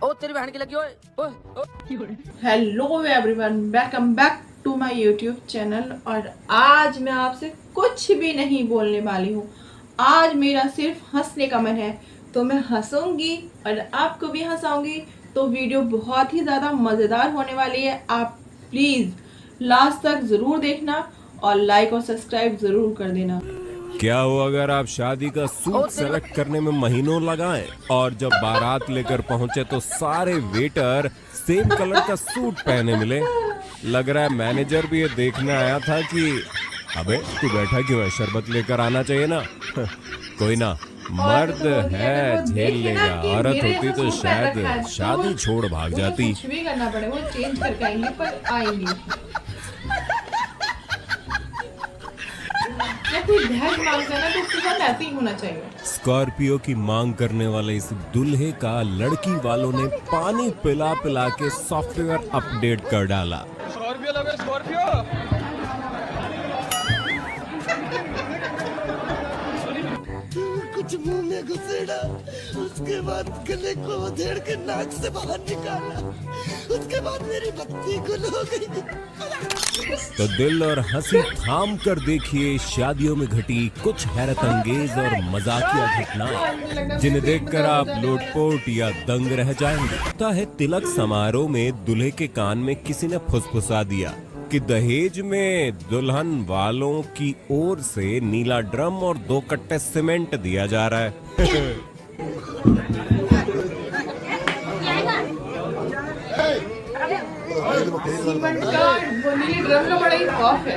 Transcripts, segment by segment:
ओ तेरी बहन की लगी ओए। Hello everyone, welcome back to my YouTube channel. और आज मैं आपसे कुछ भी नहीं बोलने वाली हूँ। आज मेरा सिर्फ हंसने का मन है, तो मैं हंसूंगी और आपको भी हंसाऊंगी। तो वीडियो बहुत ही ज़्यादा मज़ेदार होने वाली है। आप प्लीज़ लास्ट तक ज़रूर देखना और लाइक और सब्सक्राइब ज़रूर कर देना। क्या हो अगर आप शादी का सूट सेलेक्ट करने में महीनों लगाएं और जब बारात लेकर पहुंचे तो सारे वेटर सेम कलर का सूट पहने मिले। लग रहा है मैनेजर भी ये देखने आया था कि अबे तू बैठा क्यों है, शरबत लेकर आना चाहिए ना। कोई ना, मर्द है झेल लेगा, औरत होती तो शायद शादी छोड़ भाग जाती। कुछ भी करना पड़े, वो चेंज करके आएंगे पर आएंगे। कोई दहेज मांगता है ना तो उसके साथ ऐसे ही होना चाहिए। स्कॉर्पियो की मांग करने वाले इस दूल्हे का लड़की वालों ने पानी पिला पिला के सॉफ्टवेयर अपडेट कर डाला। स्कॉर्पियो लगे स्कॉर्पियो। कुछ मुंह में घुसेड़ा, उसके बाद गले को उधेड़ के नाक से बाहर निकाला, उसके बाद मेरी बत्ती गुल हो गई। तो दिल और हंसी थाम कर देखिए शादियों में घटी कुछ हैरत अंगेज और मजाकिया घटनाएं, जिन्हें देखकर आप लोटपोट या दंग रह जाएंगे। लगता है तिलक समारोह में दूल्हे के कान में किसी ने फुसफुसा दिया कि दहेज में दुल्हन वालों की ओर से नीला ड्रम और 2 कट्टे सीमेंट दिया जा रहा है। सीमेंट का वो नीले ड्रम का बड़ा ही खौफ है।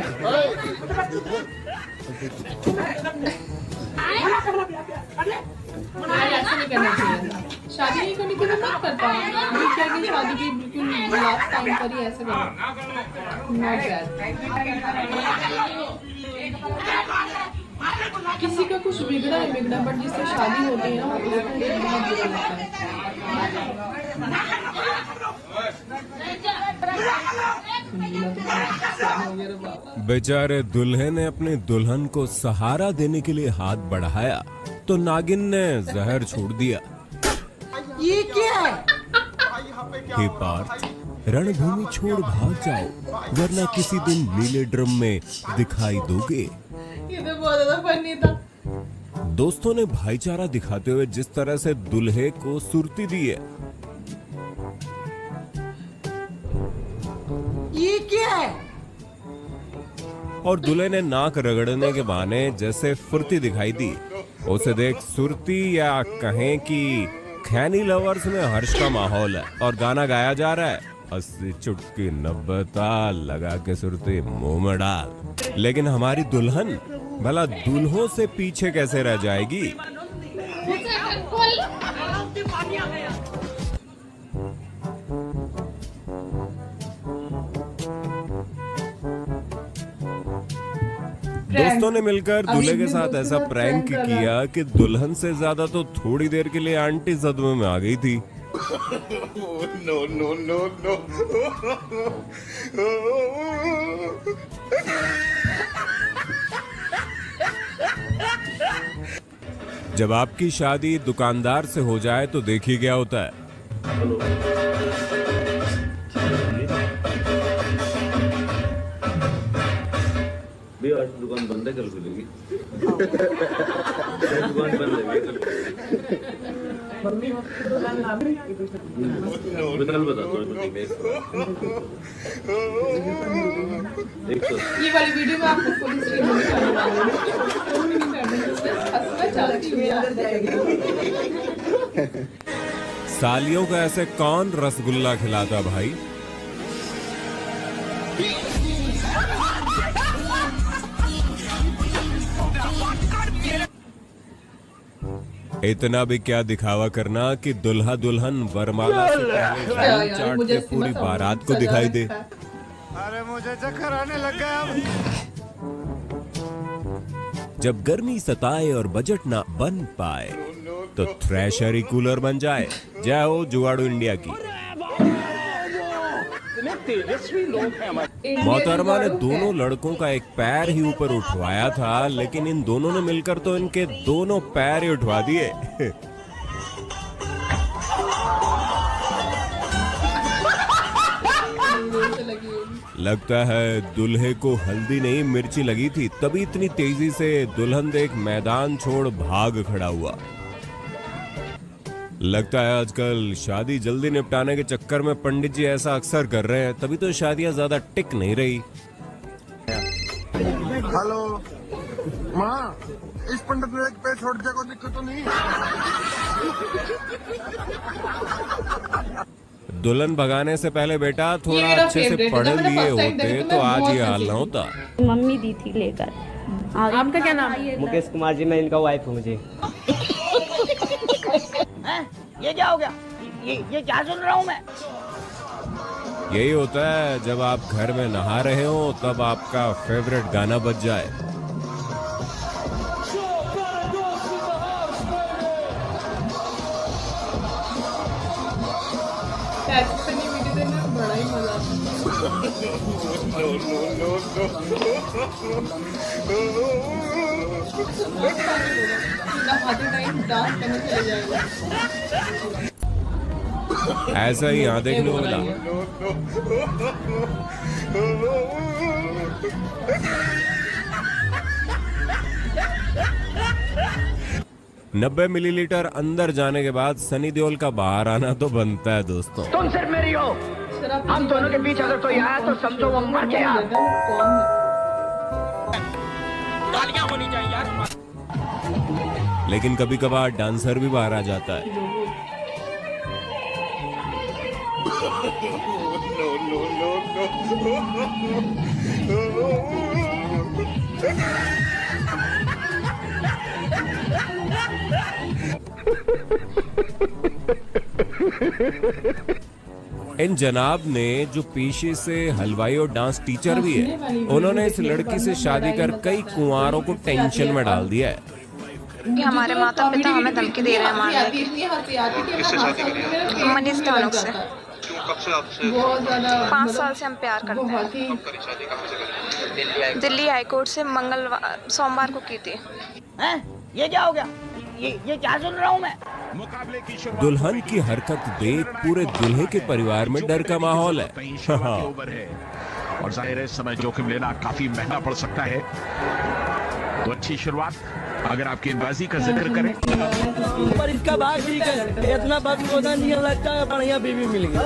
यार ऐसा नहीं करना चाहिए। शादी नहीं करनी तो मत करता। अभी क्या कि शादी की बिल्कुल लास्ट टाइम पर ही ऐसे करो। Not bad. किसी का कुछ बिगड़ा है बिगड़ा, बट जिससे शादी होती है ना उसको बहुत बुरा लगता है। बेचारे दूल्हे ने अपने दुल्हन को सहारा देने के लिए हाथ बढ़ाया तो नागिन ने जहर छोड़ दिया। ये क्या है? हे पार्थ, रणभूमि छोड़ भाग जाओ, वरना किसी दिन नीले ड्रम में दिखाई दोगे। ये तो बहुत ज्यादा फनी था। दोस्तों ने भाईचारा दिखाते हुए जिस तरह से दूल्हे को सुर्ती दी है, ये क्या है? और दूल्हे ने नाक रगड़ने के बहाने जैसे फुर्ती दिखाई दी। उसे देख सुरती या कहें कि खैनी लवर्स में हर्ष का माहौल है और गाना गाया जा रहा है। 80 चुटकी 90 ताल लगा के सुरती मुंह में डाल। लेकिन हमारी दुल्हन भला दूल्हों से पीछे कैसे रह जाएगी। दोस्तों ने मिलकर दूल्हे के साथ ऐसा प्रैंक किया कि दुल्हन से ज्यादा तो थोड़ी देर के लिए आंटी सदमे में आ गई थी। No no no no. जब आपकी शादी दुकानदार से हो जाए तो देखिए क्या होता है। आज दुकान बंद है, कल खुलेगी। दुकान बंद है कल। कल बता ये वाली वीडियो में आपको फुल स्क्रीन में दिखाने वाली हूं। सालियों का ऐसे कौन रसगुल्ला खिलाता भाई। इतना भी क्या दिखावा करना कि दुल्हा दुल्हन वरमाला से पहले जान चाट के पूरी बारात को दिखाई दे। अरे मुझे चक्कर आने लग गया। जब गर्मी सताए और बजट ना बन पाए तो थ्रेशर ही कूलर बन जाए। जय हो जुगाड़ू इंडिया की। मोहतरमा ने दोनों लड़कों का एक पैर ही ऊपर उठवाया था, लेकिन इन दोनों ने मिलकर तो इनके दोनों पैर ही उठवा दिए। लगता है दूल्हे को हल्दी नहीं मिर्ची लगी थी, तभी इतनी तेजी से दुल्हन देख मैदान छोड़ भाग खड़ा हुआ। लगता है आजकल शादी जल्दी निपटाने के चक्कर में पंडित जी ऐसा अक्सर कर रहे हैं, तभी तो शादियां ज्यादा टिक नहीं रही। हेलो माँ, इस पंडित ने एक पे छोड़ दिया, कोई दिक्कत तो नहीं? दुल्हन भगाने से पहले बेटा थोड़ा मेरा अच्छे से favorite पढ़ है, मैंने लिए first time होते देखा तो तो मैं आज बहुत ये हाल हंसी। ना होता। मम्मी दी थी लेकर। आपका क्या नाम है? मुकेश कुमार जी, मैं इनका वाइफ हूँ जी। ये क्या हो गया? ये क्या सुन रहा हूँ मैं? यही होता है जब आप घर में नहा रहे हो तब आपका फेवरेट गाना बज जाए। फनी वीडियो देखने में बड़ा ही मजा आता है। नहाते टाइम डांस करने चले जाएगा। ऐसा ही यहाँ देखने को मिला। $90 मिलीलीटर अंदर जाने के बाद सनी देओल का बाहर आना तो बनता है दोस्तों। तुम सिर्फ मेरी हो, हम दोनों के बीच अगर कोई आया तो समझो वो मर गया। कौन है? लेकिन कभी कभार डांसर भी बाहर आ जाता है। इन जनाब ने जो पेशे से हलवाई और डांस टीचर भी है, उन्होंने इस लड़की से शादी कर कई कुंवारों को टेंशन में डाल दिया है। कि हमारे माता पिता हमें धमकी दे रहे हैं मारने की। मनीष धानुक से। बहुत ज्यादा 5 साल से हम प्यार करते बहुत हैं। ही दिल्ली हाईकोर्ट से सोमवार को की थी। ये क्या हो गया? ये क्या सुन रहा हूँ मैं? दुल्हन की हरकत देख पूरे दुल्हे के परिवार में डर का माहौल है। और जाहिर है समय जोखिम लेना काफी महंगा पड़ सकता है, तो अच्छी शुरुआत अगर आप गेंदबाजी का जिक्र करें। पर इसका भाग ठीक है, इतना बदबोदा नहीं लगता है, बढ़िया बीवी मिल गई।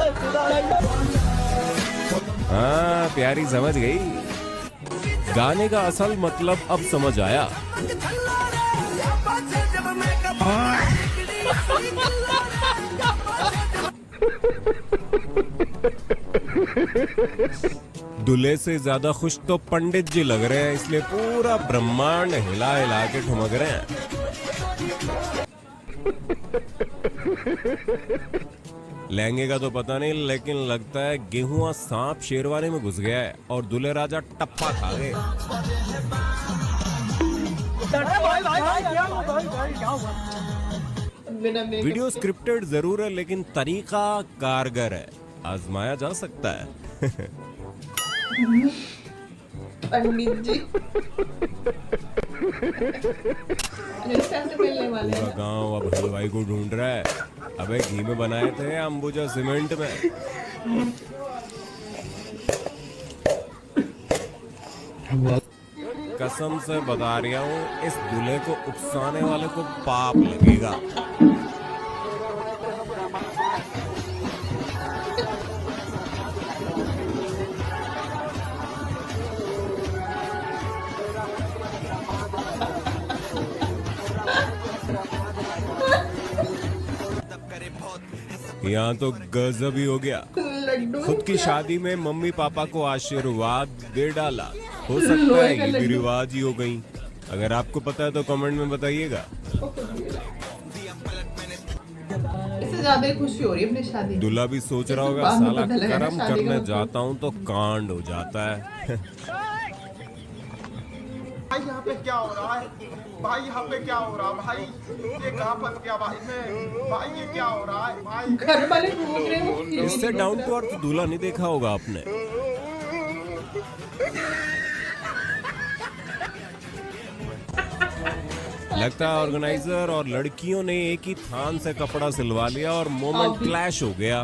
हाँ, प्यारी समझ गई। गाने का असल मतलब अब समझ आया। दूल्हे से ज्यादा खुश तो पंडित जी लग रहे हैं, इसलिए पूरा ब्रह्मांड हिला हिला के ठुमक रहे हैं। लहंगे का तो पता नहीं, लेकिन लगता है गेहुआ सांप शेरवानी में घुस गया है और दूल्हे राजा टप्पा खा गए। वीडियो स्क्रिप्टेड जरूर है, लेकिन तरीका कारगर है, आजमाया जा सकता है। पंडित जी मिलने वाले पूरा गांव अब हलवाई को ढूंढ रहा है। अबे घी में बनाए थे या अंबुजा सीमेंट में? कसम से बता रहा हूँ, इस दूल्हे को उकसाने वाले को पाप लगेगा। यहाँ तो गजब ही हो गया। खुद की शादी में मम्मी पापा को आशीर्वाद दे डाला। हो सकता है ये भी रिवाज ही हो गई। अगर आपको पता है तो कमेंट में बताइएगा। इससे ज्यादा खुशी हो रही है अपनी शादी। दूल्हा भी सोच रहा होगा, साला कर्म करने जाता हूँ तो कांड हो जाता है। भाई यहाँ पे क्या हो रहा है? भाई यहाँ पे क्या हो रहा है? भाई ये कहाँ फंस गया भाई मैं? भाई ये क्या हो रहा है भाई? घर वाले घूम रहे हो। इससे डाउन टू अर्थ दूल्हा नहीं देखा होगा आपने। लगता है ऑर्गेनाइजर और लड़कियों ने एक ही थान से कपड़ा सिलवा लिया और मोमेंट क्लैश हो गया।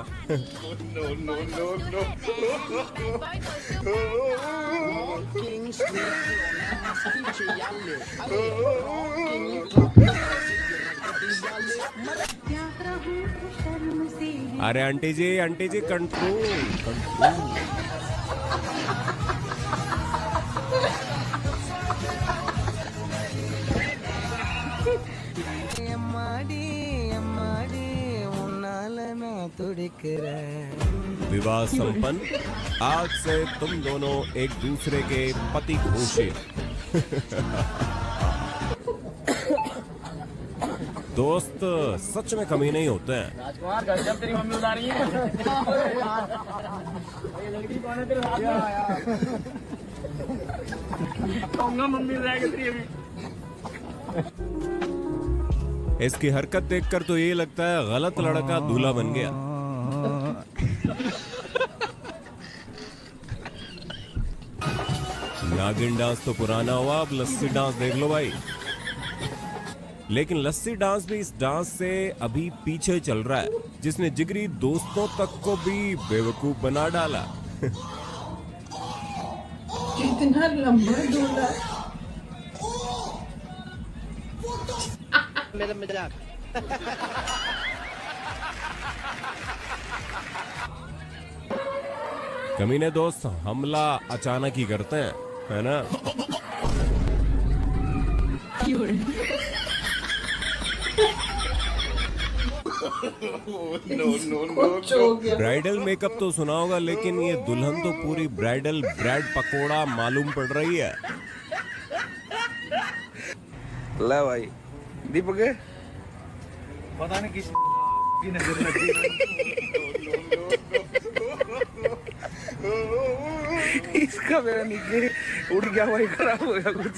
अरे आंटी जी कंट्रोल कंट्रोल। विवाह संपन्न। आज से तुम दोनों एक दूसरे के पति घोषित। दोस्त सच में कमी नहीं होते हैं। राजकुमार जब तेरी मम्मी उड़ा रही है लड़की कौन है तेरे हाथ में? मम्मी रहेगी अभी। इसकी हरकत देखकर तो ये लगता है गलत लड़का दूल्हा बन गया। नागिन डांस तो पुराना हुआ, अब लस्सी डांस देख लो भाई। लेकिन लस्सी डांस भी इस डांस से अभी पीछे चल रहा है, जिसने जिगरी दोस्तों तक को भी बेवकूफ बना डाला। कितना लंबा दूल्हा। मेरा मजाक। कमीने दोस्त हमला अचानक ही करते हैं, है ना? ब्राइडल मेकअप तो सुना होगा, लेकिन ये दुल्हन तो पूरी ब्राइडल ब्रेड पकोड़ा मालूम पड़ रही है। ला भाई दीपक है? पता नहीं किस की नजर लगी। इसका मेरा नीचे उठ गया भाई, खराब हो गया कुछ।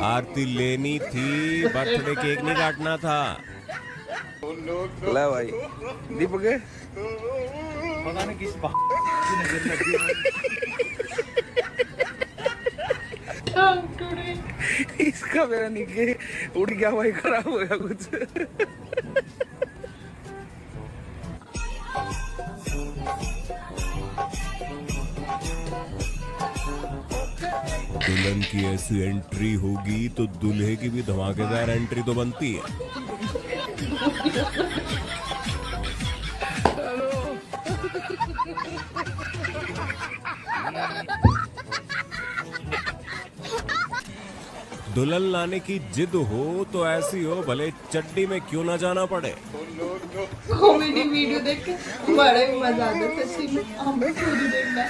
आरती लेनी थी, बर्थडे केक नहीं काटना था। ला भाई दीपक है? पता नहीं किस की नजर लगी। इसका मेरा नीचे उठ गया भाई, खराब हो गया कुछ। दुल्हन की ऐसी एंट्री होगी तो दूल्हे की भी धमाकेदार एंट्री तो बनती है। दुल्हन लाने की जिद हो तो ऐसी हो, भले चड्डी में क्यों ना जाना पड़े। कॉमेडी वीडियो देख के बड़े मजा आता है सच्ची में। हमें खुद ही देखना।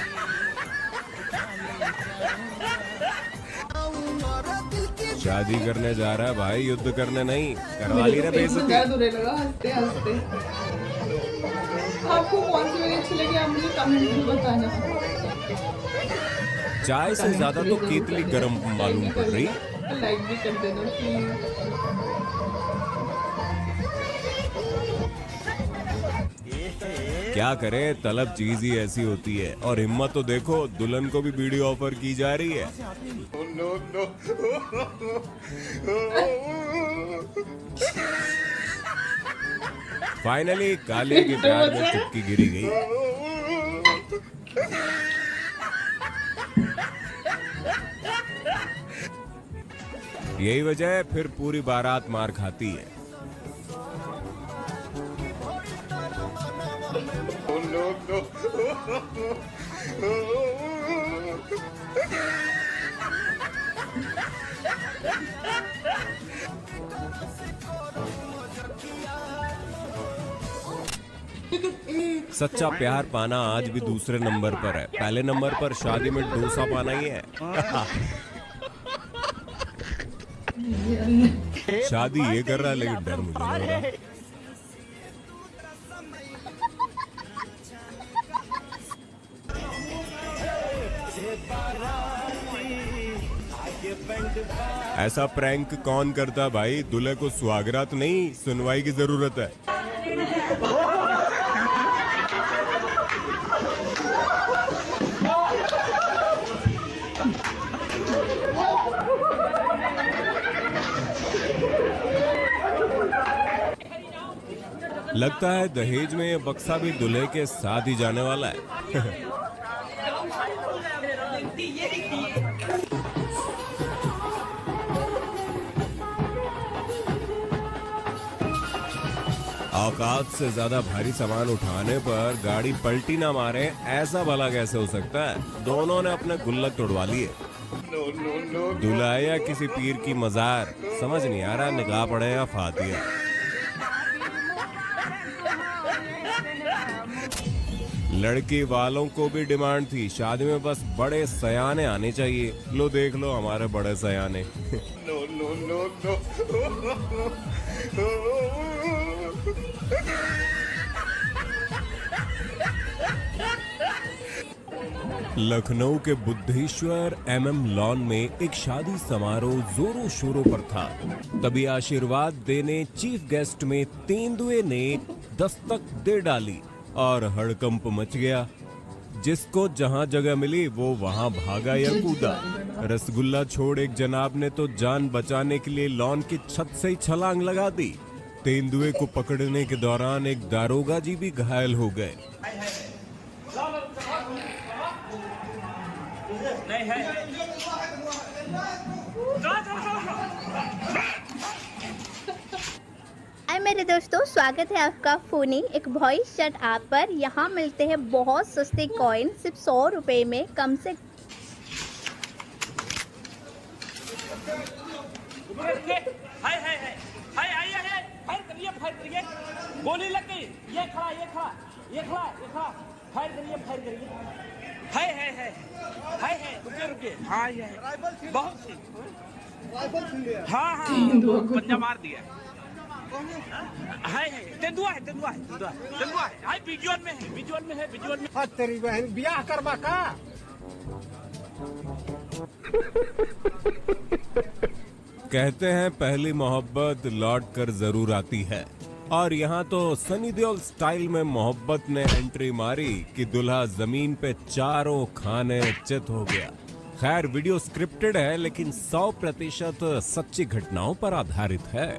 शादी करने जा रहा है भाई, युद्ध करने नहीं। करवा ली ना बेइज्जती। लगा हंसते हंसते। आपको कौन सी वीडियो अच्छी लगी आप मुझे कमेंट में बताना। चाय से ज्यादा तो केतली गर्म मालूम पड़ रही। लाइक भी कर देना प्लीज। क्या करे, तलब चीज ही ऐसी होती है। और हिम्मत तो देखो, दुल्हन को भी वीडियो ऑफर की जा रही है। फाइनली काले के प्यार में चुटकी गिरी गई। यही वजह है फिर पूरी बारात मार खाती है। सच्चा प्यार पाना आज भी दूसरे नंबर पर है। पहले नंबर पर शादी में डोसा पाना ही है। शादी ये कर रहा है, लेकिन डर मुझे लग रहा है। ऐसा प्रैंक कौन करता भाई? दूल्हे को सुहागरात नहीं, सुनवाई की जरूरत है। लगता है दहेज में ये बक्सा भी दूल्हे के साथ ही जाने वाला है। औकात से ज्यादा भारी सामान उठाने पर गाड़ी पलटी ना मारे, ऐसा भला कैसे हो सकता है? दोनों ने अपने गुल्लक तोड़वा लिए। दूल्हा या किसी पीर की मजार, समझ नहीं आ रहा निकाह पड़े या फातिया। लड़की वालों को भी डिमांड थी, शादी में बस बड़े सयाने आने चाहिए। लो देख लो हमारे बड़े सयाने। लखनऊ के बुद्धेश्वर MM लॉन में एक शादी समारोह जोरों शोरों पर था। तभी आशीर्वाद देने चीफ गेस्ट में तेंदुए ने दस्तक दे डाली और हड़कंप मच गया। जिसको जहां जगह मिली वो वहां भागा या कूदा। रसगुल्ला छोड़ एक जनाब ने तो जान बचाने के लिए लॉन की छत से ही छलांग लगा दी। तेंदुए को पकड़ने के दौरान एक दारोगा जी भी घायल हो गए। मेरे दोस्तों, स्वागत है आपका फोनी एक वॉइस चैट ऐप पर। यहाँ मिलते हैं बहुत सस्ते कॉइन सिर्फ 100 रुपए में। कम से गोली लग गई। ये खड़ा फायर करिए। रुकिए। हाँ ये है बहुत सी। हाँ पंजा मार दिया। है तेंदुआ है। विजुअल में है। तेरी बहन ब्याह करवा का। कहते हैं पहली मोहब्बत लौट कर जरूर आती है, और यहाँ तो सनी देओल स्टाइल में मोहब्बत ने एंट्री मारी कि दूल्हा जमीन पे चारों खाने चित हो गया। खैर वीडियो स्क्रिप्टेड है, लेकिन 100% सच्ची घटनाओं पर आधारित है।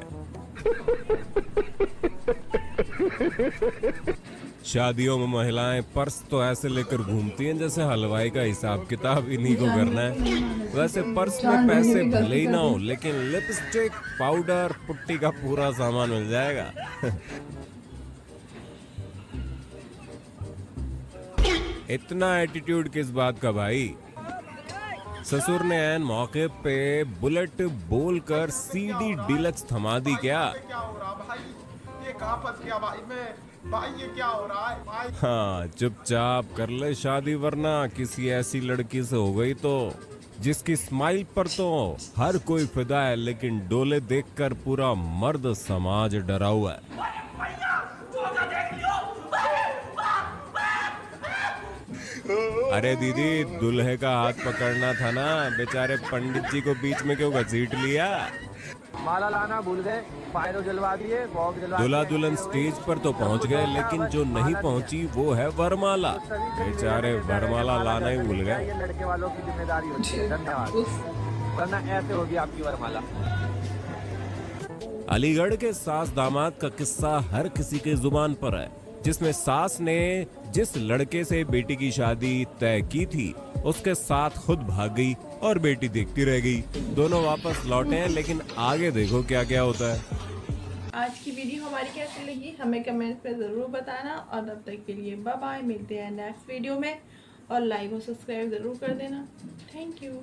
शादियों में महिलाएं पर्स तो ऐसे लेकर घूमती हैं जैसे हलवाई का हिसाब किताब इन्हीं को करना है। वैसे पर्स में पैसे भले ही ना हो, लेकिन लिपस्टिक, पाउडर, पुट्टी का पूरा सामान मिल जाएगा। इतना एटीट्यूड किस बात का भाई? ससुर ने ऐन मौके पे बुलेट बोलकर CD डीलक्स थमा दी क्या? क्या हो रहा भाई? ये कहाँ फंस गया भाई मैं? भाई ये क्या हो रहा है भाई? हाँ चुपचाप कर ले शादी, वरना किसी ऐसी लड़की से हो गई तो जिसकी स्माइल पर तो हर कोई फिदा है, लेकिन डोले देखकर पूरा मर्द समाज डरा हुआ है। अरे दीदी, दूल्हे का हाथ पकड़ना था ना, बेचारे पंडित जी को बीच में क्यों घसीट लिया? माला लाना भूल गए, फायरो जलवा दिए, बॉब जलवा दिए। दूल्हा दुल्हन स्टेज पर तो पहुंच गए, लेकिन जो नहीं पहुंची वो है वरमाला। बेचारे वरमाला लाना ही भूल गए। ये लड़के वालों की जिम्मेदारी होती है। धन्यवाद। वरना ऐसे होगी आपकी वरमाला। अलीगढ़ के सास दामाद का किस्सा हर किसी के जुबान पर है, जिसमें सास ने जिस लड़के से बेटी की शादी तय की थी उसके साथ खुद भाग गई और बेटी देखती रह गई। दोनों वापस लौटे हैं, लेकिन आगे देखो क्या क्या होता है। आज की वीडियो हमारी कैसी लगी हमें कमेंट पे ज़रूर बताना, और तब तक के लिए बाय बाय। मिलते हैं नेक्स्ट वीडियो में, और लाइक और सब्सक्राइब ज़रूर कर देना। Thank you.